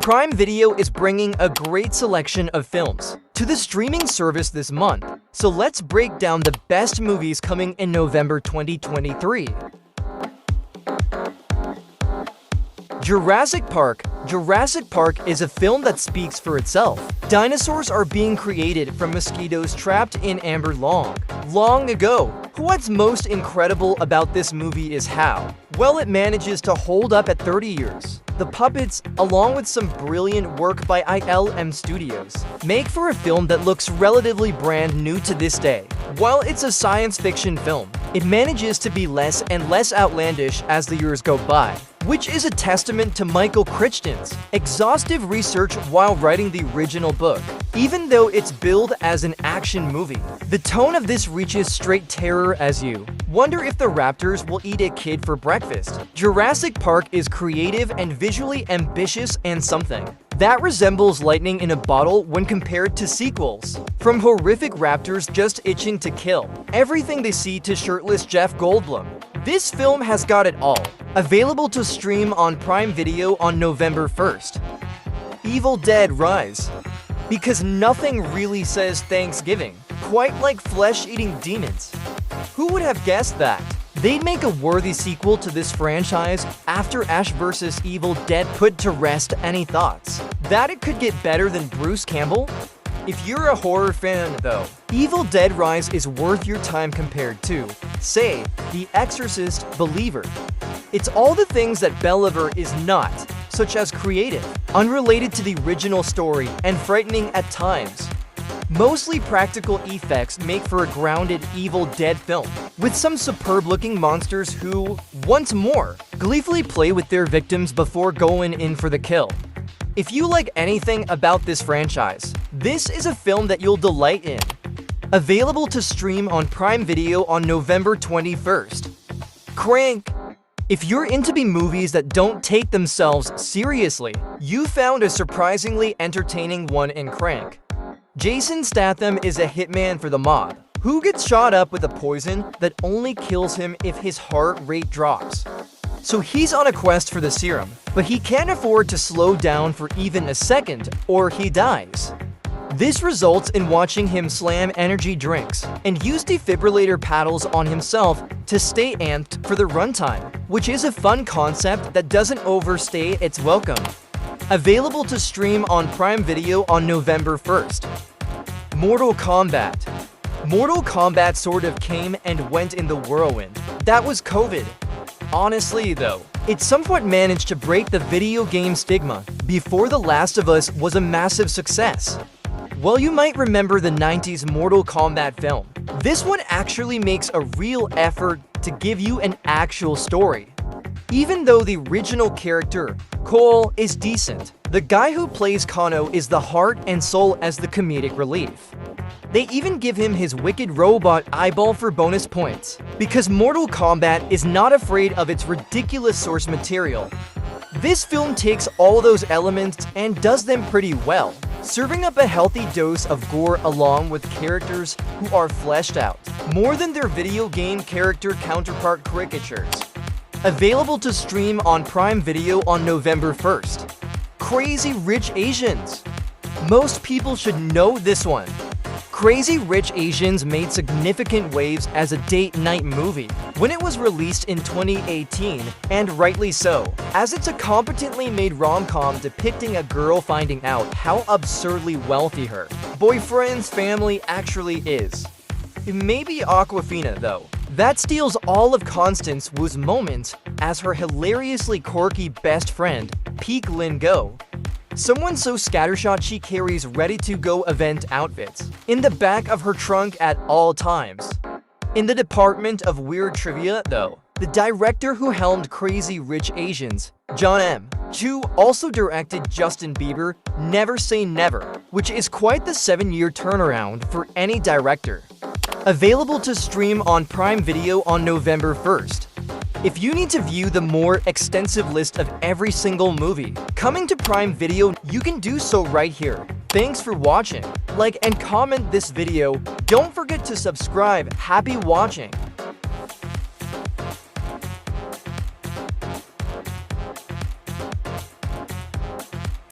Prime Video is bringing a great selection of films to the streaming service this month, so let's break down the best movies coming in November 2023. Jurassic Park. Jurassic Park is a film that speaks for itself. Dinosaurs are being created from mosquitoes trapped in amber long ago. What's most incredible about this movie is how well it manages to hold up at 30 years. The puppets, along with some brilliant work by ILM Studios, make for a film that looks relatively brand new to this day. While it's a science fiction film, it manages to be less and less outlandish as the years go by, which is a testament to Michael Crichton's exhaustive research while writing the original book. Even though it's billed as an action movie, the tone of this reaches straight terror as you wonder if the raptors will eat a kid for breakfast. Jurassic Park is creative and visually ambitious and something that resembles lightning in a bottle when compared to sequels. From horrific raptors just itching to kill everything they see to shirtless Jeff Goldblum, this film has got it all. Available to stream on Prime Video on November 1st. Evil Dead Rise. Because nothing really says Thanksgiving quite like flesh-eating demons. Who would have guessed that? They'd make a worthy sequel to this franchise after Ash vs. Evil Dead put to rest any thoughts that it could get better than Bruce Campbell? If you're a horror fan, though, Evil Dead Rise is worth your time compared to, say, The Exorcist Believer. It's all the things that Believer is not, such as creative, unrelated to the original story, and frightening at times. Mostly practical effects make for a grounded Evil Dead film, with some superb-looking monsters who, once more, gleefully play with their victims before going in for the kill. If you like anything about this franchise, this is a film that you'll delight in. Available to stream on Prime Video on November 21st. Crank. If you're into movies that don't take themselves seriously, you found a surprisingly entertaining one in Crank. Jason Statham is a hitman for the mob, who gets shot up with a poison that only kills him if his heart rate drops. So he's on a quest for the serum, but he can't afford to slow down for even a second, or he dies. This results in watching him slam energy drinks and use defibrillator paddles on himself to stay amped for the runtime, which is a fun concept that doesn't overstay its welcome. Available to stream on Prime Video on November 1st. Mortal Kombat. Mortal Kombat sort of came and went in the whirlwind that was COVID. Honestly, though, it somewhat managed to break the video game stigma before The Last of Us was a massive success. While you might remember the 90s Mortal Kombat film, this one actually makes a real effort to give you an actual story. Even though the original character, Cole, is decent, the guy who plays Kano is the heart and soul as the comedic relief. They even give him his wicked robot eyeball for bonus points, because Mortal Kombat is not afraid of its ridiculous source material. This film takes all those elements and does them pretty well, serving up a healthy dose of gore along with characters who are fleshed out, more than their video game character counterpart caricatures. Available to stream on Prime Video on November 1st. Crazy Rich Asians. Most people should know this one. Crazy Rich Asians made significant waves as a date night movie when it was released in 2018, and rightly so, as it's a competently made rom-com depicting a girl finding out how absurdly wealthy her boyfriend's family actually is. Maybe Awkwafina, though. That steals all of Constance Wu's moments as her hilariously quirky best friend, Peek Lin Go. Someone so scattershot she carries ready-to-go event outfits in the back of her trunk at all times. In the department of weird trivia, though, the director who helmed Crazy Rich Asians, John M. Chu, also directed Justin Bieber Never Say Never, which is quite the 7-year turnaround for any director. Available to stream on Prime Video on November 1st. If you need to view the more extensive list of every single movie coming to Prime Video, you can do so right here. Thanks for watching. Like and comment this video. Don't forget to subscribe. Happy watching.